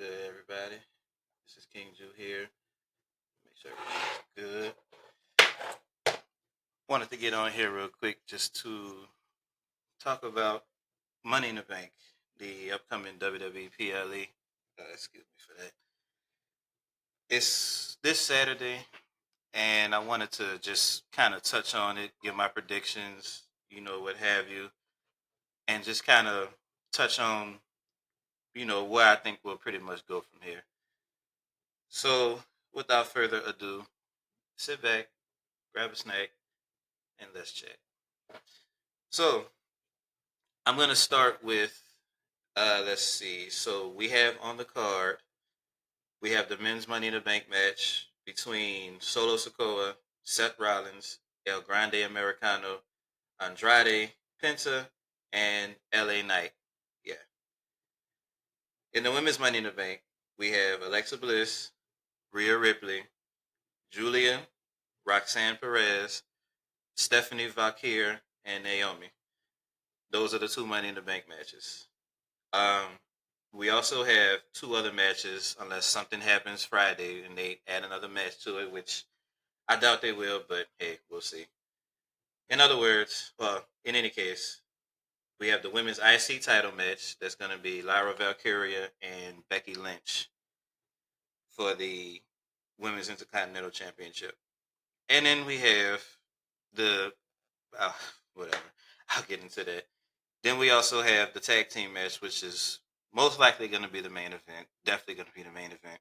Good, everybody? This is King Ju here. Make sure everything's good. Wanted to get on here real quick just to talk about Money in the Bank, the upcoming WWE PLE. Excuse me for that. It's this Saturday, and I wanted to just kind of touch on it, give my predictions, what have you, and just kind of touch on, where I think we'll pretty much go from here. So, without further ado, sit back, grab a snack, and let's chat. So I'm gonna start with let's see. So we have on the card we have the men's Money in the Bank match between Solo Sokoa, Seth Rollins, El Grande Americano, Andrade, Penta, and LA Knight. Yeah. In the women's Money in the Bank, we have Alexa Bliss, Rhea Ripley, Julia, Roxanne Perez, Stephanie Valkyr, and Naomi. Those are the two Money in the Bank matches. Um, we also have two other matches, unless something happens Friday and they add another match to it, which I doubt they will, but hey, we'll see. In other words, well, in any case, we have the women's IC title match that's going to be Lyra Valkyria and Becky Lynch for the women's Intercontinental Championship. And then we have the, uh, whatever, I'll get into that. Then we also have the tag team match, which is most likely going to be the main event. Definitely going to be the main event.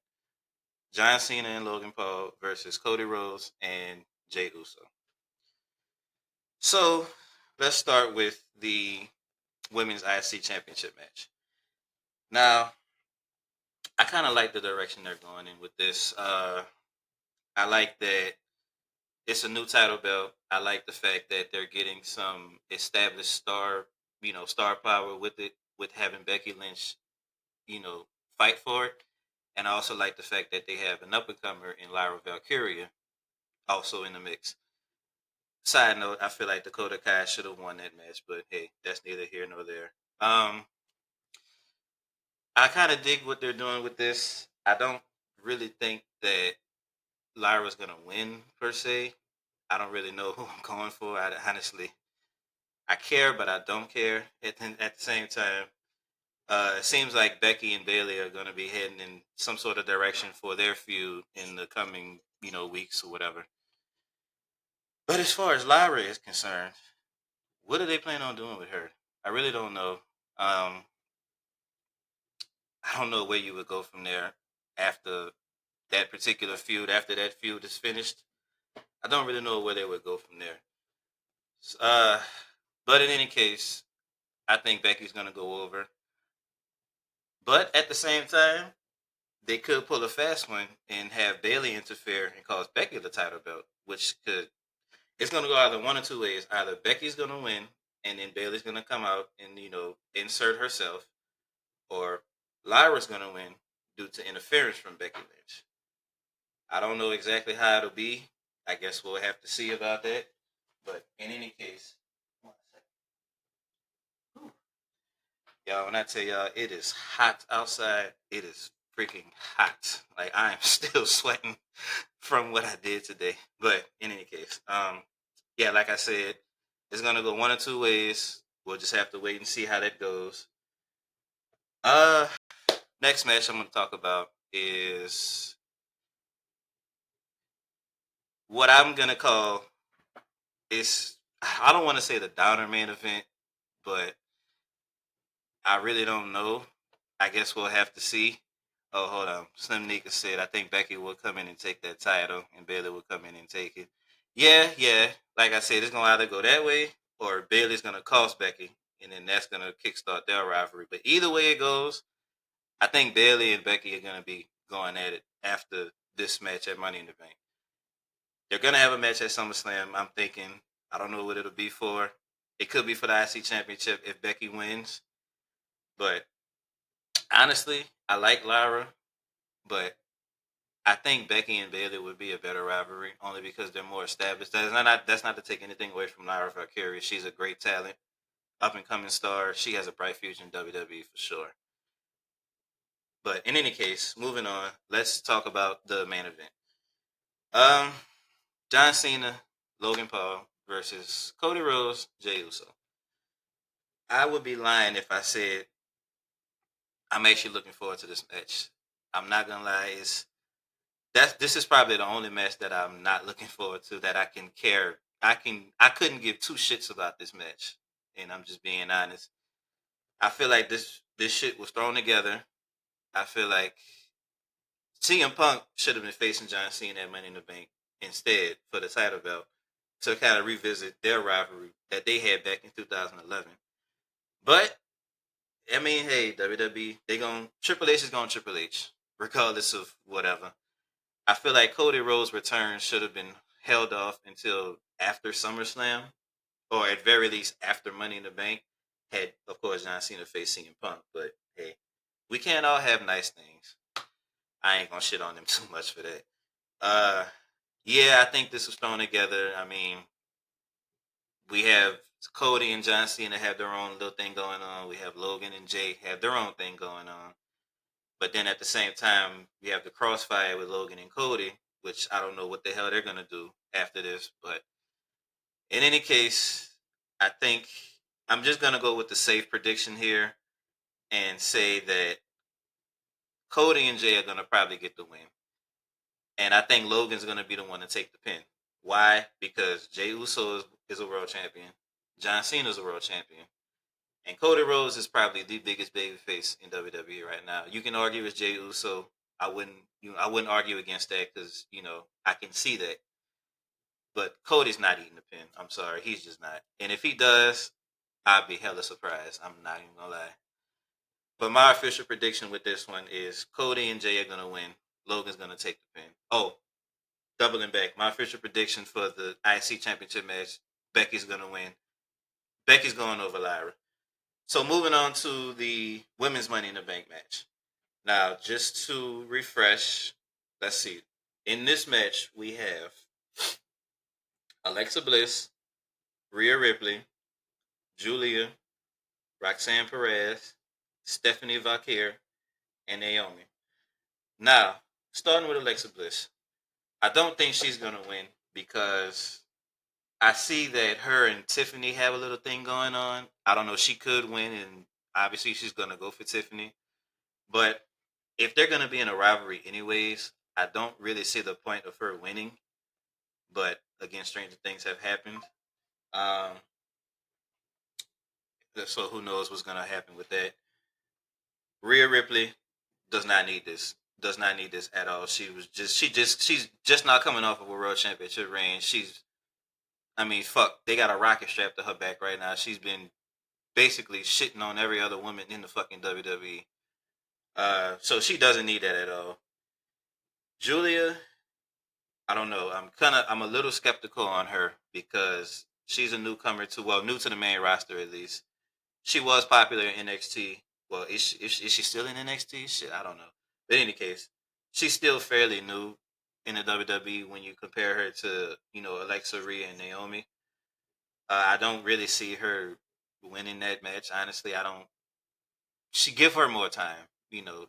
John Cena and Logan Paul versus Cody Rhodes and Jay Uso. So let's start with the women's IC championship match. Now, I kind of like the direction they're going in with this. I like that it's a new title belt. I like the fact that they're getting some established star power with it, with having Becky Lynch, you know, fight for it. And I also like the fact that they have an up and comer in Lyra Valkyria also in the mix. Side note, I feel like Dakota Kai should have won that match, but hey, that's neither here nor there. I kind of dig what they're doing with this. I don't really think that Lyra's gonna win per se. I don't really know who I'm going for. I care, but I don't care at the same time. It seems like Becky and Bailey are going to be heading in some sort of direction for their feud in the coming, weeks or whatever. But as far as Lyra is concerned, what do they plan on doing with her? I really don't know. Um, I don't know where you would go from there after that particular feud. After that feud is finished, I don't really know where they would go from there. Uh, but in any case, I think Becky's going to go over. But at the same time, they could pull a fast one and have Bailey interfere and cost Becky the title belt, which could it's gonna go either one or two ways. Either Becky's gonna win and then Bailey's gonna come out and insert herself, or Lyra's gonna win due to interference from Becky Lynch. I don't know exactly how it'll be. I guess we'll have to see about that. But in any case, y'all, when I tell y'all it is hot outside, it is freaking hot. Like I am still sweating from what I did today. But in any case, yeah, like I said, it's gonna go one or two ways. We'll just have to wait and see how that goes. Uh, Next match I'm gonna talk about is what I'm gonna call is I don't want to say the downer main event, but I really don't know. I guess we'll have to see. Oh, hold on. Slim Nika said, I think Becky will come in and take that title and Bailey will come in and take it. Yeah, yeah. Like I said, it's going to either go that way or Bailey's going to cost Becky and then that's going to kickstart their rivalry. But either way it goes, I think Bailey and Becky are going to be going at it after this match at Money in the Bank. They're going to have a match at SummerSlam. I'm thinking, I don't know what it'll be for. It could be for the IC Championship if Becky wins. But honestly, I like Lyra, but I think Becky and Bailey would be a better rivalry only because they're more established. That's not to take anything away from Lyra Valkyria. She's a great talent, up and coming star. She has a bright future in WWE for sure. But in any case, moving on, let's talk about the main event. Um, John Cena, Logan Paul versus Cody Rhodes, Jey Uso. I would be lying if I said I'm actually looking forward to this match. I'm not gonna lie, this is probably the only match that I'm not looking forward to that I can care. I couldn't give two shits about this match, and I'm just being honest. I feel like this shit was thrown together. I feel like CM Punk should have been facing John Cena at Money in the Bank instead for the title belt to kind of revisit their rivalry that they had back in 2011. But I mean, hey, WWE, Triple H is going Triple H, regardless of whatever. I feel like Cody Rhodes' return should have been held off until after SummerSlam, or at very least after Money in the Bank. Had of course John Cena faced CM Punk, but hey, we can't all have nice things. I ain't gonna shit on them too much for that. Uh, yeah, I think this was thrown together. I mean, we have Cody and John Cena have their own little thing going on. We have Logan and Jay have their own thing going on. But then at the same time, we have the crossfire with Logan and Cody, which I don't know what the hell they're gonna do after this. But in any case, I think I'm just gonna go with the safe prediction here and say that Cody and Jay are gonna probably get the win. And I think Logan's gonna be the one to take the pin. Why? Because Jey Uso is a world champion. John Cena is a world champion. And Cody Rhodes is probably the biggest babyface in WWE right now. You can argue with Jey Uso. I wouldn't argue against that because I can see that. But Cody's not eating the pin. I'm sorry, he's just not. And if he does, I'd be hella surprised. I'm not even gonna lie. But my official prediction with this one is Cody and Jay are gonna win. Logan's gonna take the pin. Oh, doubling back. My official prediction for the IC Championship match: Becky's gonna win. Becky's going over Lyra. So moving on to the women's Money in the Bank match. Now, just to refresh, let's see. In this match, we have Alexa Bliss, Rhea Ripley, Julia, Roxanne Perez, Stephanie Valkyr, and Naomi. Now, starting with Alexa Bliss, I don't think she's gonna win because I see that her and Tiffany have a little thing going on. I don't know. She could win, and obviously she's gonna go for Tiffany. But if they're gonna be in a rivalry anyways, I don't really see the point of her winning. But again, stranger things have happened. Um, so who knows what's gonna happen with that? Rhea Ripley does not need this. Does not need this at all. She's just not coming off of a world championship reign. I mean, fuck, they got a rocket strapped to her back right now. She's been basically shitting on every other woman in the fucking WWE. So she doesn't need that at all. Julia, I don't know. I'm a little skeptical on her because she's a newcomer to new to the main roster at least. She was popular in NXT. Well, is she still in NXT? Shit, I don't know. But in any case, she's still fairly new in the WWE when you compare her to Alexa, Rhea, and Naomi. I don't really see her winning that match. Honestly, I don't. She give her more time.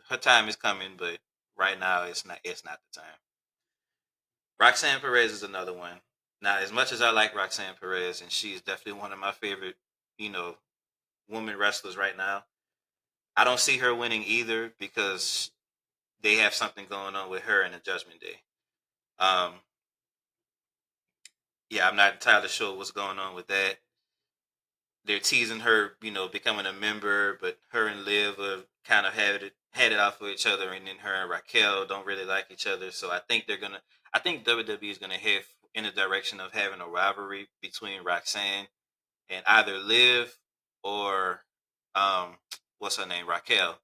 Her time is coming, but right now it's not. It's not the time. Roxanne Perez is another one. Now, as much as I like Roxanne Perez, and she's definitely one of my favorite, you know, women wrestlers right now, I don't see her winning either because they have something going on with her in the Judgment Day. Um, yeah, I'm not entirely sure what's going on with that. They're teasing her, becoming a member, but her and Liv kind of had it out for each other, and then her and Raquel don't really like each other. So I think WWE is gonna head in the direction of having a rivalry between Roxanne and either Liv or um, what's her name, Raquel.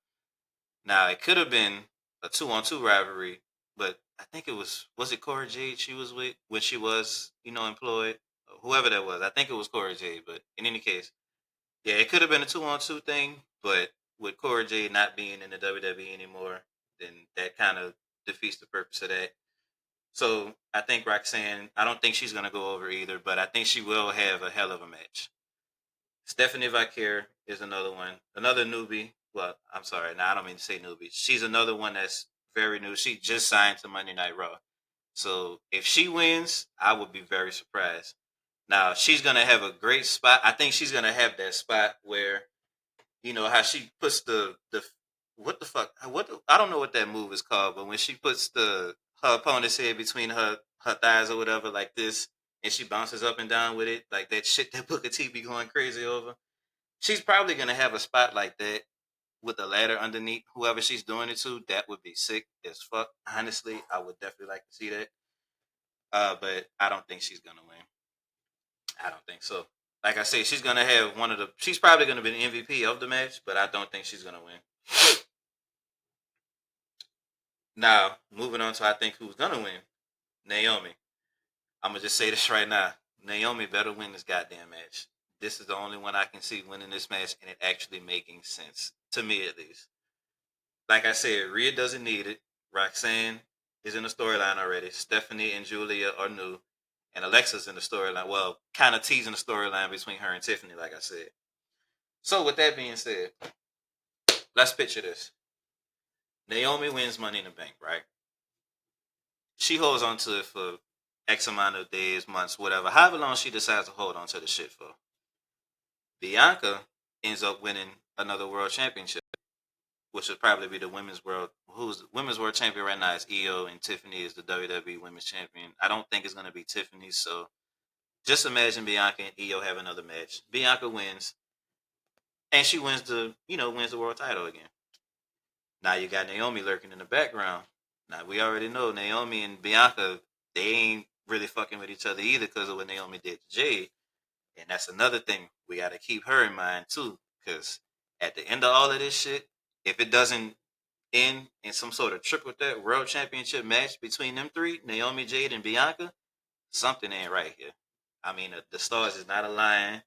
Now it could have been a 2-on-2 rivalry, but I think was it Cora Jade she was with when she was employed, whoever that was. I think it was Cora Jade, but in any case, yeah, it could have been a 2-on-2 thing, but with Cora Jade not being in the WWE anymore, then that kind of defeats the purpose of that. So I think Roxanne, I don't think she's gonna go over either, but I think she will have a hell of a match. Stephanie Vaquer is another one, another newbie. Well, I'm sorry. Now I don't mean to say newbie. She's another one that's very new. She just signed to Monday Night Raw. So if she wins, I would be very surprised. Now she's gonna have a great spot. I think she's gonna have that spot where how she puts the what the fuck I don't know what that move is called, but when she puts the her opponent's head between her thighs or whatever like this, and she bounces up and down with it like that shit that Booker T be going crazy over. She's probably gonna have a spot like that with a ladder underneath whoever she's doing it to. That would be sick as fuck. Honestly, I would definitely like to see that. But I don't think she's gonna win. I don't think so. Like I say, she's gonna have one of the. She's probably gonna be the MVP of the match, but I don't think she's gonna win. Now, moving on to I think who's gonna win, Naomi. I'm gonna just say this right now. Naomi better win this goddamn match. This is the only one I can see winning this match and it actually making sense to me at least. Like I said, Rhea doesn't need it. Roxanne is in the storyline already. Stephanie and Julia are new, and Alexa's in the storyline. Well, kind of teasing the storyline between her and Tiffany, like I said. So, with that being said, let's picture this. Naomi wins Money in the Bank, right? She holds on to it for X amount of days, months, whatever, however long she decides to hold on to the shit for. Bianca ends up winning another world championship, which would probably be the women's world. Who's the women's world champion right now is Io, and Tiffany is the WWE women's champion. I don't think it's going to be Tiffany, so just imagine Bianca and Io have another match. Bianca wins, and she wins the world title again. Now you got Naomi lurking in the background. Now we already know Naomi and Bianca, they ain't really fucking with each other either because of what Naomi did to Jade. And that's another thing we got to keep her in mind too, because at the end of all of this shit, if it doesn't end in some sort of triple threat world championship match between them three, Naomi, Jade, and Bianca, something ain't right here. I mean, the stars is not aligning.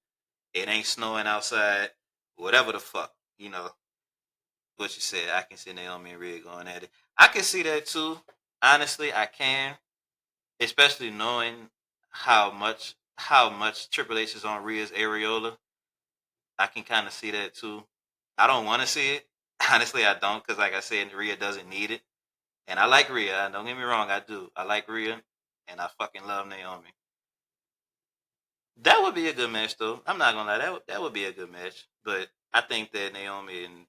It ain't snowing outside. Whatever the fuck, what you said. I can see Naomi and Rhea going at it. I can see that too. Honestly, I can, especially knowing how much Triple H is on Rhea's areola. I can kind of see that too. I don't want to see it. Honestly, I don't, because like I said, Rhea doesn't need it. And I like Rhea. Don't get me wrong, I do. I like Rhea, and I fucking love Naomi. That would be a good match, though. I'm not gonna lie, that would be a good match. But I think that Naomi and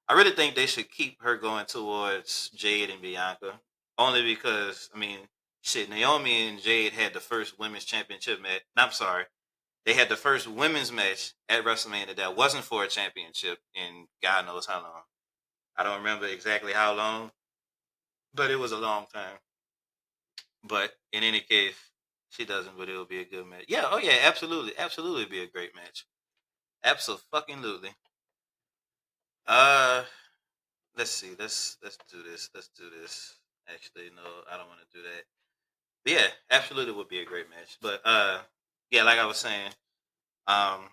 I really think they should keep her going towards Jade and Bianca, only because I mean, shit, Naomi and Jade had the first women's championship match. I'm sorry, they had the first women's match at WrestleMania that wasn't for a championship in God knows how long. I don't remember exactly how long, but it was a long time. But in any case, she doesn't. But it'll be a good match. Yeah. Oh yeah. Absolutely. Absolutely, be a great match. Absolutely. Uh, let's see. Let's do this. Let's do this. Actually, no, I don't want to do that. But yeah, absolutely would be a great match. But yeah, like I was saying, um,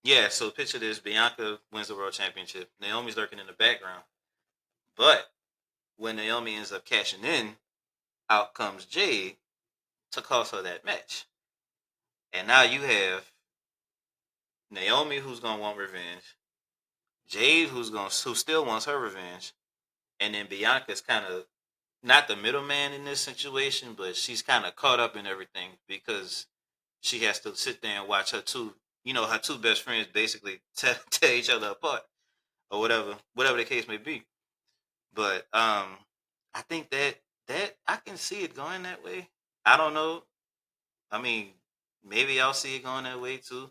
yeah. So picture this: Bianca wins the world championship. Naomi's lurking in the background, but when Naomi ends up cashing in, out comes Jade to cost her that match. And now you have Naomi who's gonna want revenge, Jade who still wants her revenge, and then Bianca's kind of not the middleman in this situation, but she's kind of caught up in everything because she has to sit there and watch her two best friends basically tear each other apart or whatever the case may be. But I think that I can see it going that way. I don't know. I mean, maybe I'll see it going that way too.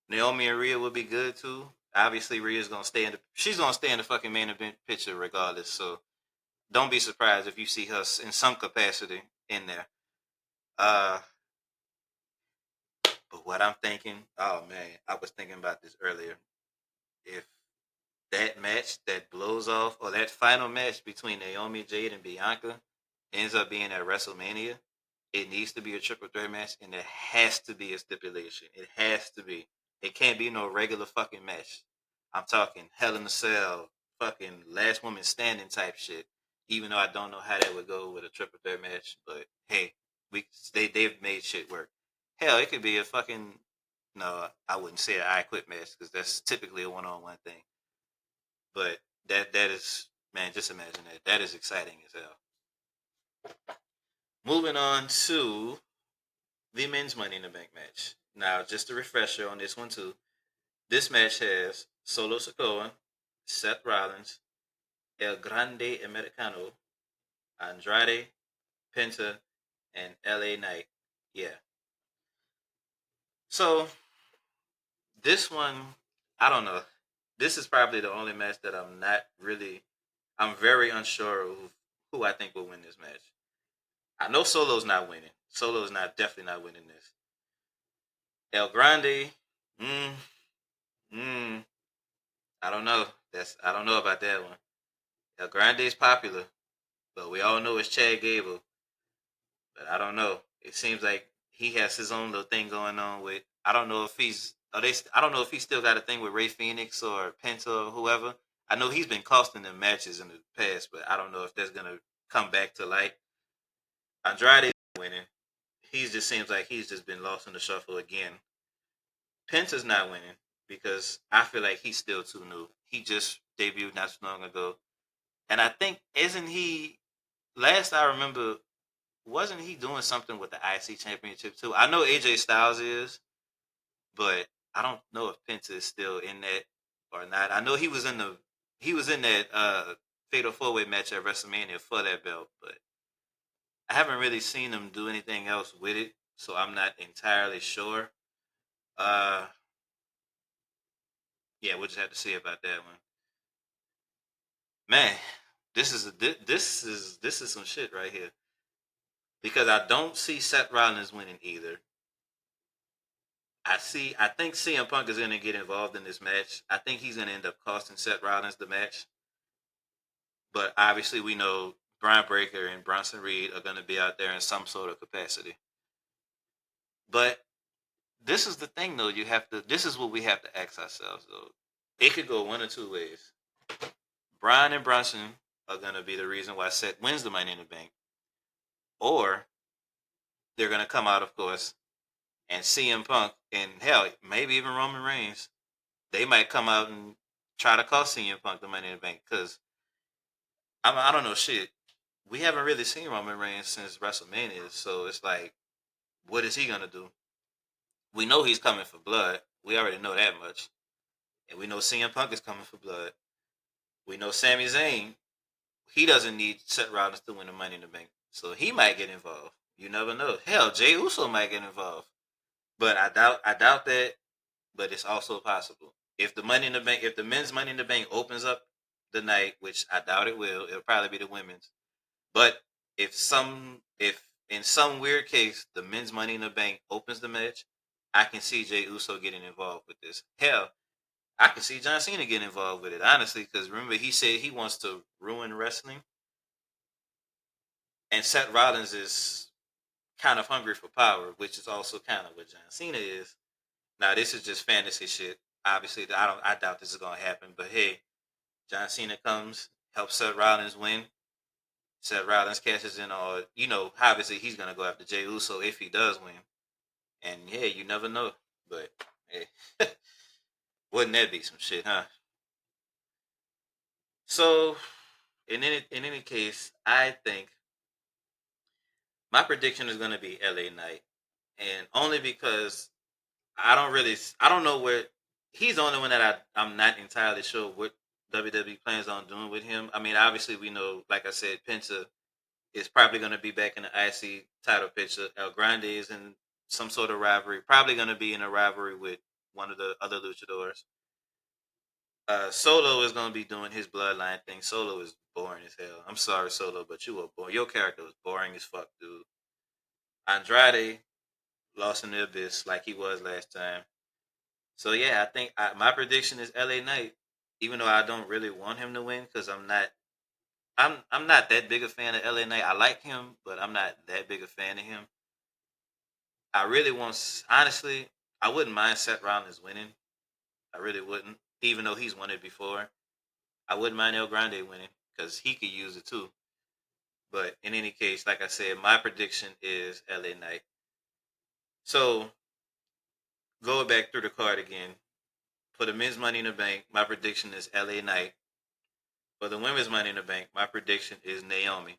Naomi and Rhea would be good too. Obviously, Rhea's gonna stay in the she's gonna stay in the fucking main event picture regardless. So don't be surprised if you see her in some capacity in there. Uh, but what I'm thinking, oh man, I was thinking about this earlier. If that match that blows off, or that final match between Naomi, Jade, and Bianca ends up being at WrestleMania, it needs to be a triple threat match, and there has to be a stipulation. It has to be. It can't be no regular fucking match. I'm talking Hell in a Cell, fucking Last Woman Standing type shit. Even though I don't know how that would go with a triple threat match, but hey, they've made shit work. Hell, it could be a fucking no. I wouldn't say an I Quit match because that's typically a one on one thing. But that is, man, just imagine that. That is exciting as hell. Moving on to the men's Money in the Bank match. Now, just a refresher on this one too. This match has Solo Sikoa, Seth Rollins, El Grande Americano, Andrade, Penta, and LA Knight. Yeah. So this one, I don't know. This is probably the only match that I'm very unsure of who I think will win this match. I know Solo's not winning. Solo's not definitely not winning this. El Grande, mm, mm, I don't know. I don't know about that one. El Grande is popular, but we all know it's Chad Gable. But I don't know. It seems like he has his own little thing going on with. I don't know if he's. Are they? I don't know if he's still got a thing with Ray Phoenix or Penta or whoever. I know he's been costing them matches in the past, but I don't know if that's gonna come back to light. Andrade winning. He just seems like he's just been lost in the shuffle again. Penta's not winning because I feel like he's still too new. He just debuted not too long ago, and I think isn't he? Last I remember, wasn't he doing something with the IC championship too? I know AJ Styles is, but I don't know if Penta is still in that or not. I know he was in that Fatal 4-Way match at WrestleMania for that belt, but I haven't really seen him do anything else with it, so I'm not entirely sure. Uh yeah, we'll just have to see about that one. Man, this is some shit right here. Because I don't see Seth Rollins winning either. I think CM Punk is gonna get involved in this match. I think he's gonna end up costing Seth Rollins the match. But obviously we know Brian Breaker and Bronson Reed are gonna be out there in some sort of capacity. But this is the thing though, this is what we have to ask ourselves though. It could go one or two ways. Brian and Bronson are gonna be the reason why Seth wins the Money in the Bank. Or they're gonna come out, of course, and CM Punk and hell, maybe even Roman Reigns, they might come out and try to cost CM Punk the Money in the Bank because I don't know shit. We haven't really seen Roman Reigns since WrestleMania, so it's like, what is he gonna do? We know he's coming for blood. We already know that much, and we know CM Punk is coming for blood. We know Sami Zayn. He doesn't need Seth Rollins to win the Money in the Bank, so he might get involved. You never know. Hell, Jey Uso might get involved, but I doubt that. But it's also possible. If the Money in the Bank, if the men's Money in the Bank opens up the night, which I doubt it will, it'll probably be the women's. But if in some weird case the men's Money in the Bank opens the match, I can see Jey Uso getting involved with this. Hell, I can see John Cena getting involved with it, honestly, because remember he said he wants to ruin wrestling, and Seth Rollins is kind of hungry for power, which is also kind of what John Cena is. Now this is just fantasy shit. Obviously, I doubt this is gonna happen. But hey, John Cena comes, helps Seth Rollins win. Seth Rollins cashes in on, obviously he's gonna go after Jey Uso if he does win. And yeah, you never know. But hey, wouldn't that be some shit, huh? So in any case, I think my prediction is gonna be LA Knight, and only because I don't know where he's the only one that I'm not entirely sure what WWE plans on doing with him. I mean, obviously we know, like I said, Penta is probably going to be back in the IC title picture. El Grande is in some sort of rivalry, probably going to be in a rivalry with one of the other luchadors. Solo is going to be doing his bloodline thing. Solo is boring as hell. I'm sorry, Solo, but you were boring. Your character was boring as fuck, dude. Andrade lost in the abyss like he was last time. So yeah, I think my prediction is LA Knight, even though I don't really want him to win because I'm not that big a fan of LA Knight. I like him, but I'm not that big a fan of him. I really want, honestly, I wouldn't mind Seth Rollins winning. I really wouldn't, even though he's won it before. I wouldn't mind El Grande winning because he could use it too. But in any case, like I said, my prediction is LA Knight. So going back through the card again, for the men's Money in the Bank, my prediction is LA Knight. For the women's Money in the Bank, my prediction is Naomi.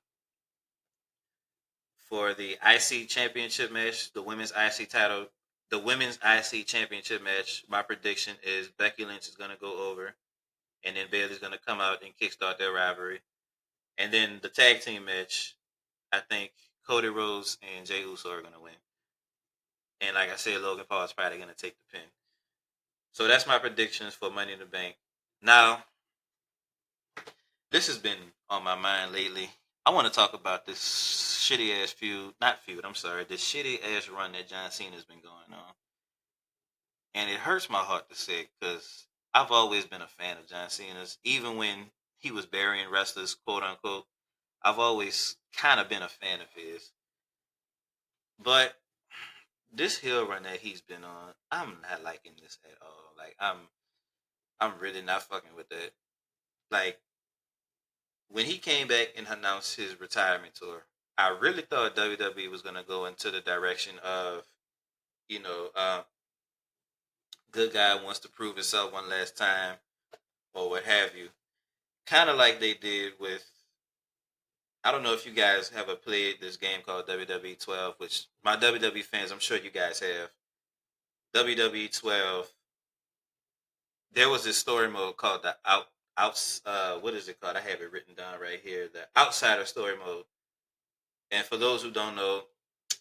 For the IC championship match, the women's IC championship match, my prediction is Becky Lynch is going to go over, and then Bayley's going to come out and kickstart their rivalry. And then the tag team match, I think Cody Rhodes and Jey Uso are going to win. And like I said, Logan Paul is probably going to take the pin. So that's my predictions for Money in the Bank. Now, this has been on my mind lately. I want to talk about this shitty ass feud, not feud, I'm sorry, this shitty ass run that John Cena's been going on. And it hurts my heart to say because I've always been a fan of John Cena's, even when he was burying wrestlers, quote unquote. I've always kind of been a fan of his. But this heel run that he's been on, I'm not liking this at all. Like I'm really not fucking with that. Like when he came back and announced his retirement tour, I really thought WWE was gonna go into the direction of, you know, good guy wants to prove himself one last time or what have you. Kind of like they did with. I don't know if you guys have played this game called WWE 12, which my WWE fans, I'm sure you guys have. WWE 12. There was this story mode called the what is it called? I have it written down right here. The Outsider story mode. And for those who don't know,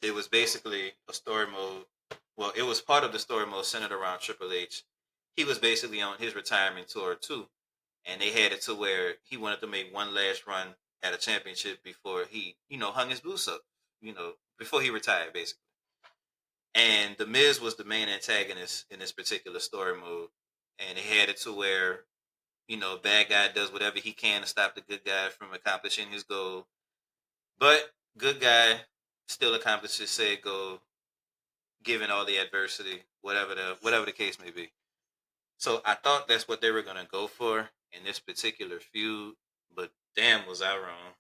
it was basically a story mode. Well, it was part of the story mode centered around Triple H. He was basically on his retirement tour too, and they had it to where he wanted to make one last run at a championship before he, hung his boots up, before he retired, basically. And the Miz was the main antagonist in this particular story mode, and they had it to where bad guy does whatever he can to stop the good guy from accomplishing his goal, but good guy still accomplishes said goal given all the adversity, whatever the case may be. So I thought that's what they were gonna go for in this particular feud, but damn was I wrong.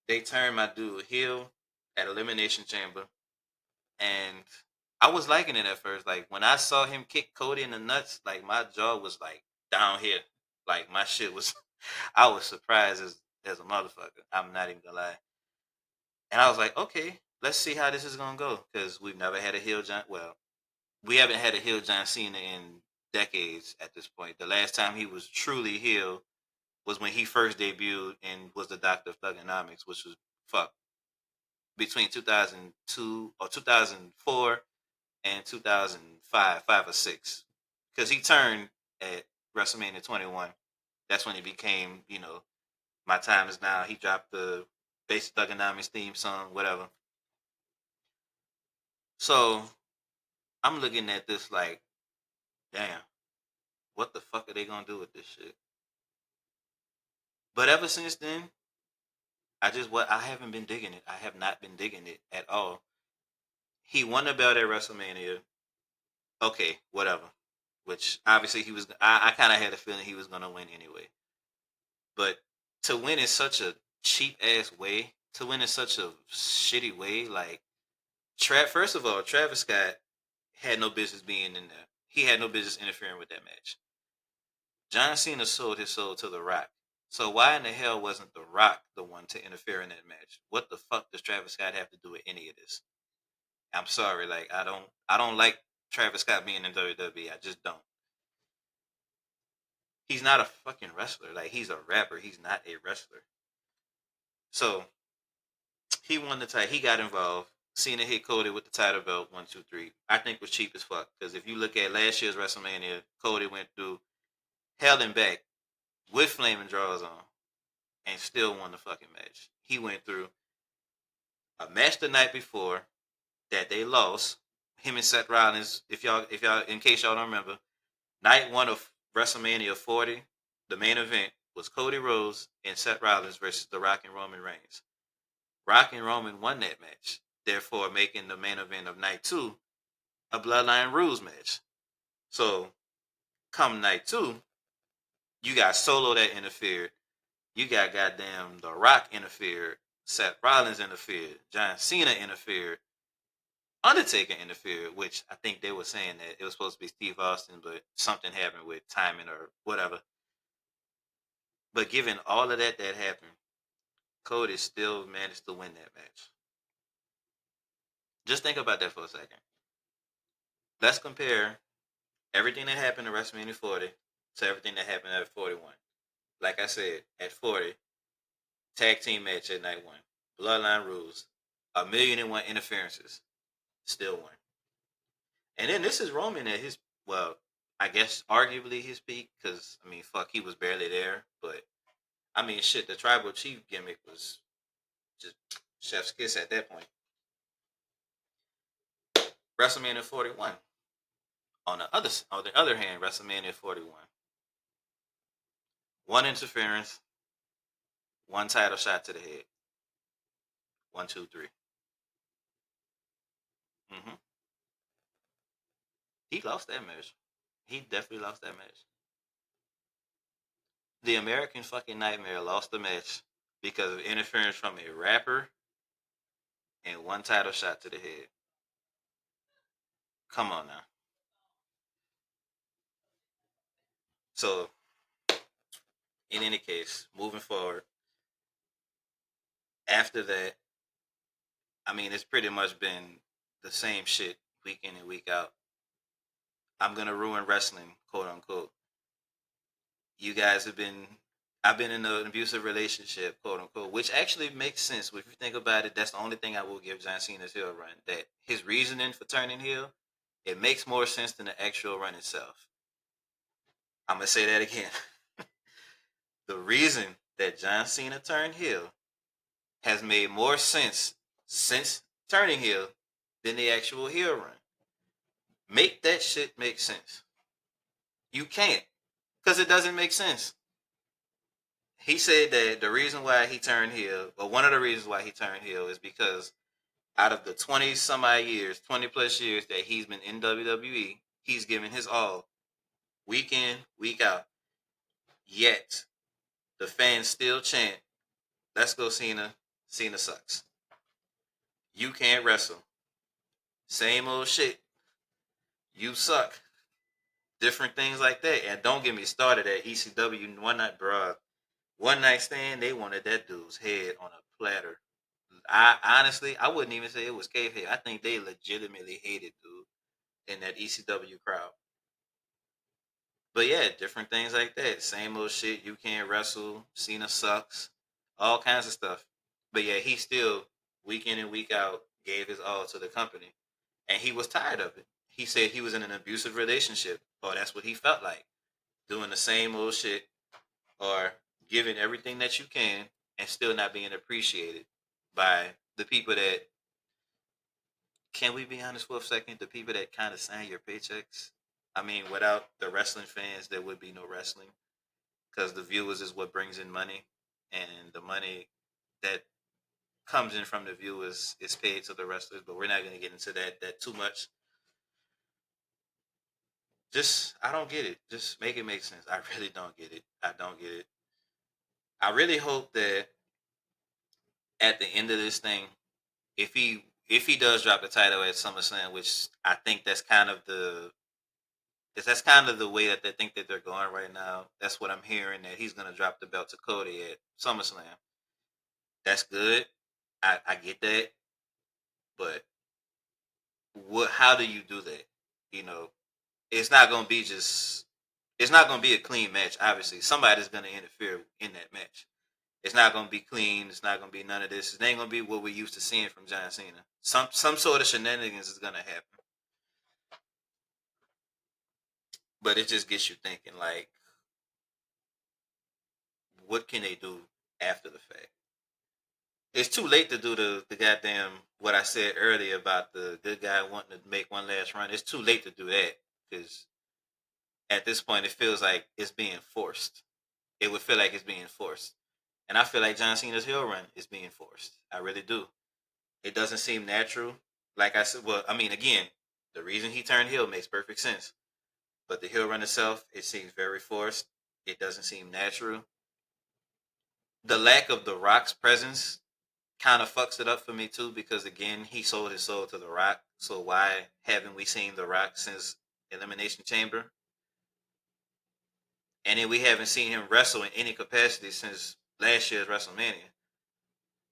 They turned my dude heel at Elimination Chamber, and I was liking it at first. Like when I saw him kick Cody in the nuts, like my jaw was like down here. Like my shit was, I was surprised as a motherfucker. I'm not even gonna lie. And I was like, okay, let's see how this is gonna go because we've never had a heel John. Well, we haven't had a heel John Cena in decades at this point. The last time he was truly heel was when he first debuted and was the Doctor of Thugonomics, which was fuck between 2002 or 2004 and 2005, 5 or 6, because he turned at WrestleMania 21. That's when he became, my time is now. He dropped the basic Thugonomics theme song, whatever. So I'm looking at this like, damn, what the fuck are they gonna do with this shit? But ever since then, I haven't been digging it. I have not been digging it at all. He won the belt at WrestleMania. Okay, whatever. Which obviously he was. I kind of had a feeling he was gonna win anyway. But to win in such a cheap ass way, to win in such a shitty way, like first of all, Travis Scott had no business being in there. He had no business interfering with that match. John Cena sold his soul to The Rock. So why in the hell wasn't The Rock the one to interfere in that match? What the fuck does Travis Scott have to do with any of this? I'm sorry, like I don't like Travis Scott being in WWE. I just don't. He's not a fucking wrestler. Like he's a rapper. He's not a wrestler. So he won the title. He got involved. Cena hit Cody with the title belt 1, 2, 3. I think was cheap as fuck because if you look at last year's WrestleMania, Cody went through hell and back with flaming draws on and still won the fucking match. He went through a match the night before that they lost. Him and Seth Rollins. If y'all, in case y'all don't remember, night one of WrestleMania 40, the main event was Cody Rhodes and Seth Rollins versus The Rock and Roman Reigns. Rock and Roman won that match, therefore making the main event of night two a Bloodline Rules match. So come night two, you got Solo that interfered. You got goddamn The Rock interfered. Seth Rollins interfered. John Cena interfered. Undertaker interfered, which I think they were saying that it was supposed to be Steve Austin, but something happened with timing or whatever. But given all of that happened, Cody still managed to win that match. Just think about that for a second. Let's compare everything that happened at WrestleMania 40 to everything that happened at 41. Like I said, at 40, tag team match at night one, Bloodline rules, 1,000,001 interferences, still won. And then this is Roman at his, well, I guess arguably his peak, because I mean, fuck, he was barely there. But I mean, shit, the tribal chief gimmick was just chef's kiss at that point. WrestleMania 41. On the other hand, WrestleMania 41. One interference, one title shot to the head. One, two, three. Mm-hmm. He lost that match. He definitely lost that match. The American fucking Nightmare lost the match because of interference from a rapper and one title shot to the head. Come on now. So, in any case, moving forward, after that, I mean, it's pretty much been the same shit week in and week out. I'm gonna ruin wrestling, quote unquote. You guys have been, I've been in an abusive relationship, quote unquote, which actually makes sense. If you think about it, that's the only thing I will give John Cena's heel run. That his reasoning for turning heel, it makes more sense than the actual run itself. I'm gonna say that again. The reason that John Cena turned heel has made more sense since turning heel than the actual heel run. Make that shit make sense. You can't, because it doesn't make sense. He said that the reason why he turned heel, or one of the reasons why he turned heel, is because out of the 20 some odd years, 20 plus years that he's been in WWE, he's given his all, week in, week out. Yet the fans still chant, "Let's go, Cena. Cena sucks. You can't wrestle. Same old shit. You suck." Different things like that. And don't get me started at ECW one night, bruh. One night stand, they wanted that dude's head on a platter. I honestly, I wouldn't even say it was kayfabe. I think they legitimately hated dude in that ECW crowd. But yeah, different things like that. Same old shit. You can't wrestle. Cena sucks. All kinds of stuff. But yeah, he still week in and week out gave his all to the company, and he was tired of it. He said he was in an abusive relationship, or that's what he felt like, doing the same old shit, or giving everything that you can and still not being appreciated by the people that, can we be honest for a second, the people that kind of sign your paychecks. I mean, without the wrestling fans, there would be no wrestling, because the viewers is what brings in money, and the money that comes in from the viewers is paid to the wrestlers. But we're not going to get into that too much. Just, I don't get it. Just make it make sense. I really don't get it. I don't get it. I really hope that at the end of this thing, if he does drop the title at SummerSlam, which I think that's kind of the way that they think that they're going right now. That's what I'm hearing, that he's gonna drop the belt to Cody at SummerSlam. That's good. I get that, but what? How do you do that? You know, it's not gonna be just. It's not gonna be a clean match. Obviously, somebody's gonna interfere in that match. It's not gonna be clean. It's not gonna be none of this. It ain't gonna be what we're used to seeing from John Cena. Some sort of shenanigans is gonna happen, but it just gets you thinking. Like, what can they do after the fact? It's too late to do the goddamn what I said earlier about the good guy wanting to make one last run. It's too late to do that, because at this point it feels like it's being forced. It would feel like it's being forced, and I feel like John Cena's heel run is being forced. I really do. It doesn't seem natural. Like I said, well, I mean, again, the reason he turned heel makes perfect sense, but the heel run itself, it seems very forced. It doesn't seem natural. The lack of The Rock's presence kind of fucks it up for me too, because again, he sold his soul to The Rock. So why haven't we seen The Rock since Elimination Chamber? and then we haven't seen him wrestle in any capacity since last year's WrestleMania.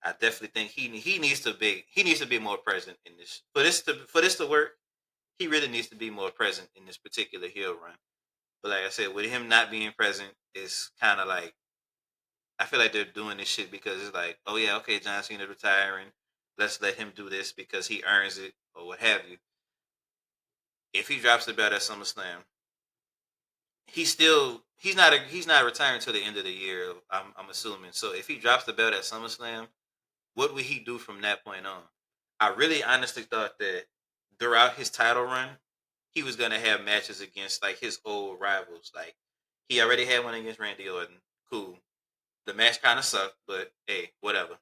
I definitely think he needs to be more present in this for this to work. He really needs to be more present in this particular heel run. But like I said, with him not being present, it's kind of like I feel like they're doing this shit because it's like, oh yeah, okay, John Cena retiring. Let's let him do this because he earns it or what have you. If he drops the belt at SummerSlam, he's not retiring till the end of the year. I'm assuming. So if he drops the belt at SummerSlam, what would he do from that point on? I really honestly thought that throughout his title run, he was gonna have matches against like his old rivals. Like he already had one against Randy Orton. Cool. The match kind of sucked, but hey, whatever.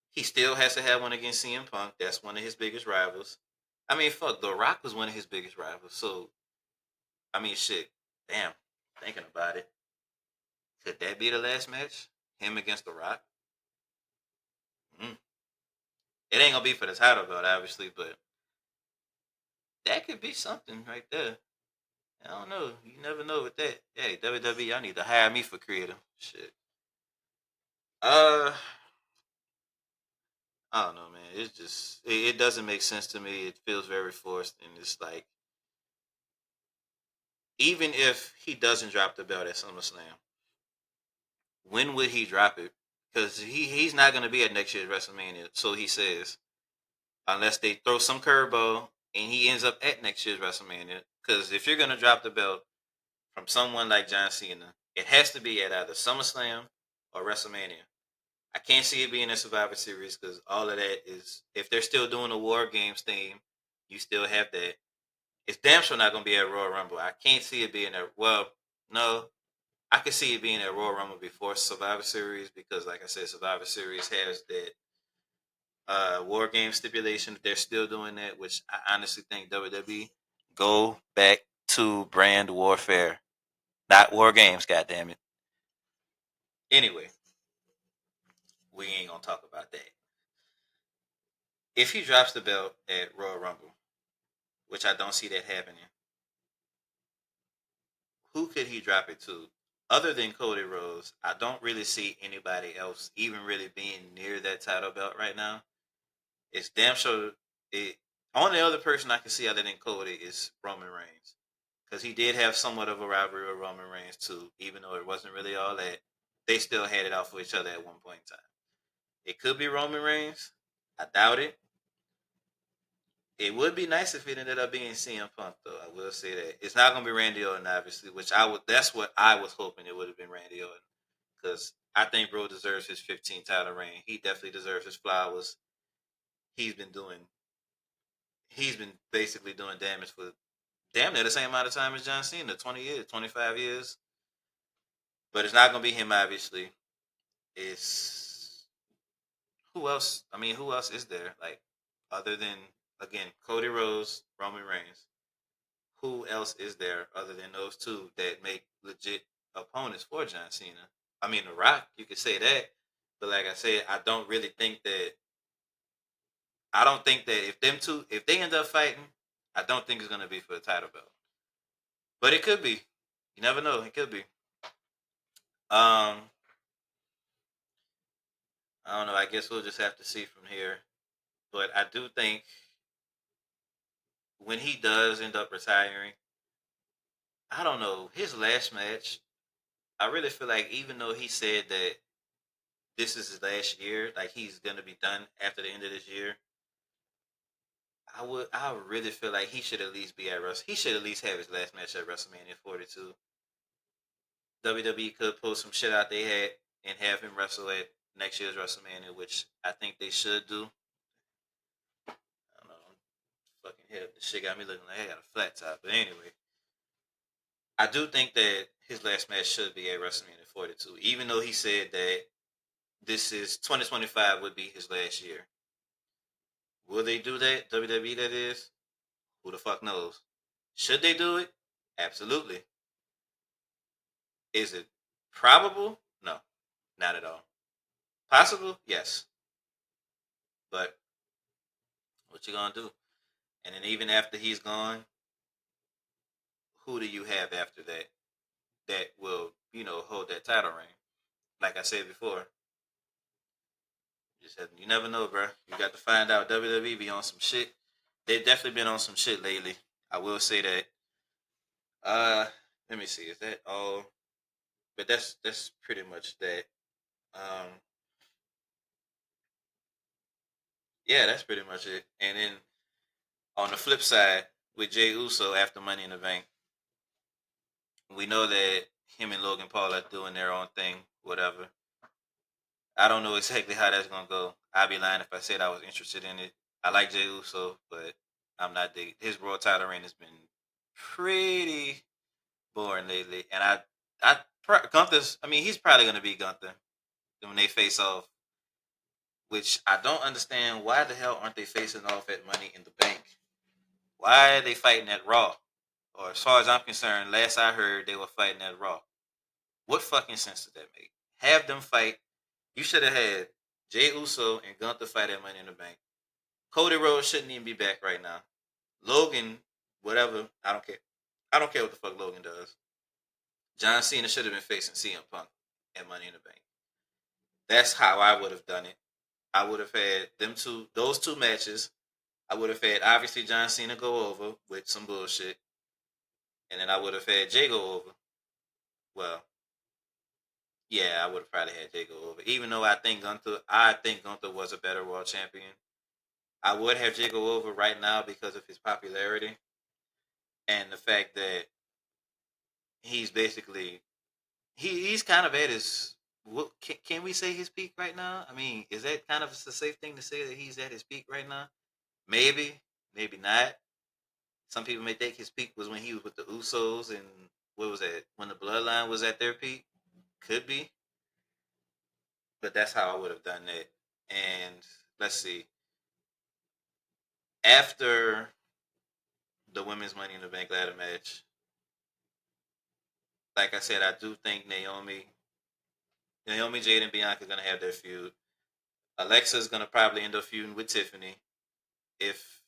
He still has to have one against CM Punk. That's one of his biggest rivals. I mean, fuck, The Rock was one of his biggest rivals. So, I mean, shit. Damn. Thinking about it, could that be the last match? Him against The Rock? Mm. It ain't gonna be for the title belt, obviously, but that could be something right there. I don't know. You never know with that. Hey, WWE, y'all need to hire me for creative shit. Uh, I don't know, man. It's just it doesn't make sense to me. It feels very forced, and it's like even if he doesn't drop the belt at SummerSlam, when would he drop it? Because he's not going to be at next year's WrestleMania, so he says, unless they throw some curveball and he ends up at next year's WrestleMania. Because if you're going to drop the belt from someone like John Cena, it has to be at either SummerSlam or WrestleMania. I can't see it being a Survivor Series because all of that is if they're still doing the War Games theme, you still have that. It's damn sure not going to be at Royal Rumble. I can't see it being at no, I could see it being at Royal Rumble before Survivor Series because, like I said, Survivor Series has that War Game stipulation. They're still doing that, which I honestly think WWE go back to brand warfare, not War Games. God damn it. Anyway, we ain't gonna talk about that. If he drops the belt at Royal Rumble, which I don't see that happening, who could he drop it to? Other than Cody Rhodes, I don't really see anybody else even really being near that title belt right now. It's damn sure it. Only other person I can see other than Cody is Roman Reigns because he did have somewhat of a rivalry with Roman Reigns too, even though it wasn't really all that. They still had it out for each other at one point in time. It could be Roman Reigns. I doubt it. It would be nice if it ended up being CM Punk, though. I will say that it's not going to be Randy Orton, obviously. Which I would. That's what I was hoping it would have been Randy Orton because I think Bro deserves his 15th title reign. He definitely deserves his flowers. He's been doing. He's been basically doing damage for damn near the same amount of time as John Cena, 20 years, 25 years. But it's not going to be him, obviously. It's who else? I mean, who else is there? Like other than again Cody Rhodes, Roman Reigns. Who else is there other than those two that make legit opponents for John Cena? I mean, The Rock, you could say that, but like I said, I don't think that if them two, if they end up fighting, I don't think it's gonna be for the title belt. But it could be. You never know. It could be. Um, I don't know. I guess we'll just have to see from here. But I do think when he does end up retiring, I don't know his last match. I really feel like even though he said that this is his last year, like he's gonna be done after the end of this year. I really feel like he should at least be at He should at least have his last match at WrestleMania 42. WWE could pull some shit out they had and have him wrestle at next year's WrestleMania, which I think they should do. I don't know. Fucking hell, this shit got me looking like I got a flat top. But anyway, I do think that his last match should be at WrestleMania 42, even though he said that this is 2025 would be his last year. Will they do that? WWE, that is? Who the fuck knows? Should they do it? Absolutely. Is it probable? No, not at all. Possible? Yes. But what you gonna do? And then even after he's gone, who do you have after that? that will, hold that title reign. Like I said before, you never know, bro. You got to find out. WWE be on some shit. They've definitely been on some shit lately. I will say that. Uh, Let me see. Is that all? But that's pretty much that. Um, yeah, that's pretty much it. And then on the flip side, with Jay Uso after Money in the Bank, we know that him and Logan Paul are doing their own thing, whatever. I don't know exactly how that's gonna go. I'd be lying if I said I was interested in it. I like Jey Uso, but I'm not digging his Raw title reign has been pretty boring lately. And Gunther's. I mean, he's probably gonna be Gunther when they face off. Which I don't understand. Why the hell aren't they facing off at Money in the Bank? Why are they fighting at Raw? Or as far as I'm concerned, last I heard they were fighting at Raw. What fucking sense did that make? Have them fight. You should have had Jey Uso and Gunther fight at Money in the Bank. Cody Rhodes shouldn't even be back right now. Logan, whatever, I don't care. I don't care what the fuck Logan does. John Cena should have been facing CM Punk at Money in the Bank. That's how I would have done it. I would have had those two matches. I would have had obviously John Cena go over with some bullshit, and then I would have had Jay go over. Well, yeah, I would have probably had Jay go over. Even though I think Gunther was a better world champion. I would have Jay go over right now because of his popularity and the fact that he's basically he's kind of at his what can we say his peak right now? I mean, is that kind of a safe thing to say that he's at his peak right now? Maybe, maybe not. Some people may think his peak was when he was with the Usos and what was that? When the Bloodline was at their peak? Could be, but that's how I would have done that. And let's see. After the women's Money in the Bank ladder match, like I said, I do think Naomi, Jade, and Bianca are gonna have their feud. Alexa's gonna probably end up feuding with Tiffany if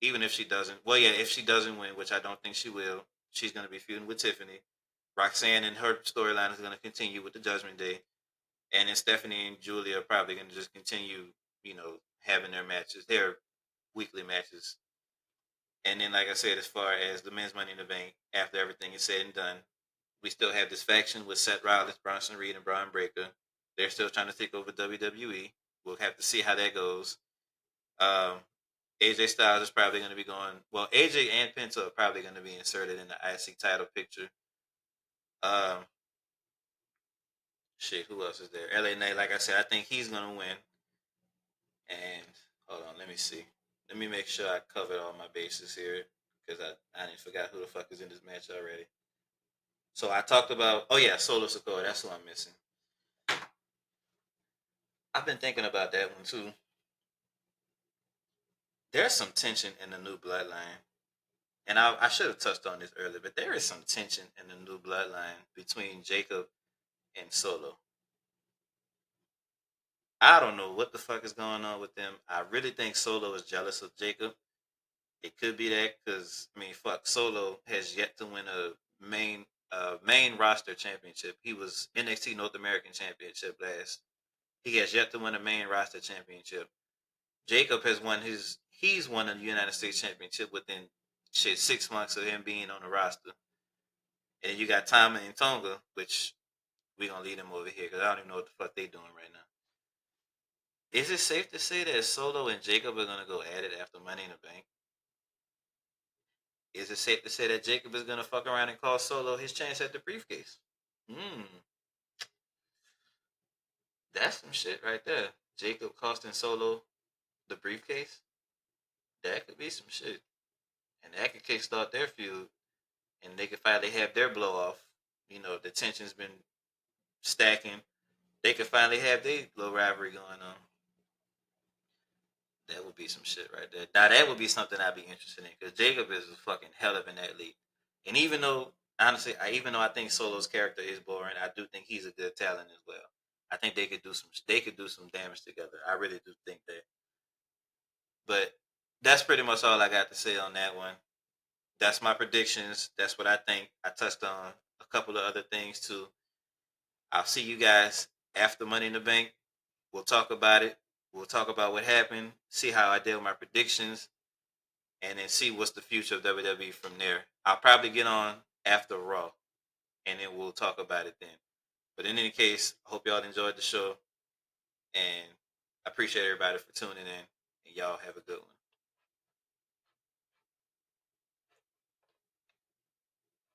even if she doesn't. Well, yeah, if she doesn't win, which I don't think she will, she's gonna be feuding with Tiffany. Roxanne and her storyline is gonna continue with the Judgment Day, and then Stephanie and Julia are probably gonna just continue, having their matches, their weekly matches. And then, like I said, as far as the men's Money in the Bank, after everything is said and done, we still have this faction with Seth Rollins, Bronson Reed, and Braun Breaker. They're still trying to take over WWE. We'll have to see how that goes. Um, AJ Styles is probably going to be going. Well, AJ and Penta are probably going to be inserted in the IC title picture. Um, Shit, who else is there? LA Knight, like I said, I think he's going to win. And hold on, let me see. Let me make sure I covered all my bases here because I didn't forgot who the fuck is in this match already. So I talked about, oh yeah, Solo Sikoa. That's who I'm missing. I've been thinking about that one too. There's some tension in the new bloodline. And I should have touched on this earlier, but there is some tension in the new bloodline between Jacob and Solo. I don't know what the fuck is going on with them. I really think Solo is jealous of Jacob. It could be that because I mean, fuck, Solo has yet to win a main roster championship. He was NXT North American Championship last. He has yet to win a main roster championship. Jacob has won his. He's won a United States Championship within 6 months of him being on the roster. And you got Tama and Tonga, which we gonna leave them over here because I don't even know what the fuck they doing right now. Is it safe to say that Solo and Jacob are gonna go at it after Money in the Bank? Is it safe to say that Jacob is gonna fuck around and call Solo his chance at the briefcase? Hmm, that's some shit right there. Jacob costing Solo the briefcase. That could be some shit, and that could kickstart their feud, and they could finally have their blow off. The tension's been stacking. They could finally have their little rivalry going on. That would be some shit right there. Now that would be something I'd be interested in because Jacob is a fucking hell of an athlete. And even though honestly, even though I think Solo's character is boring, I do think he's a good talent as well. I think they could do some damage together. I really do think that. But that's pretty much all I got to say on that one. that's my predictions. That's what I think. I touched on a couple of other things too. I'll see you guys after Money in the Bank. We'll talk about it. We'll talk about what happened, see how I did with my predictions, and then see what's the future of WWE from there. I'll probably get on after Raw, and then we'll talk about it then. But in any case, I hope y'all enjoyed the show, and I appreciate everybody for tuning in. And y'all have a good one.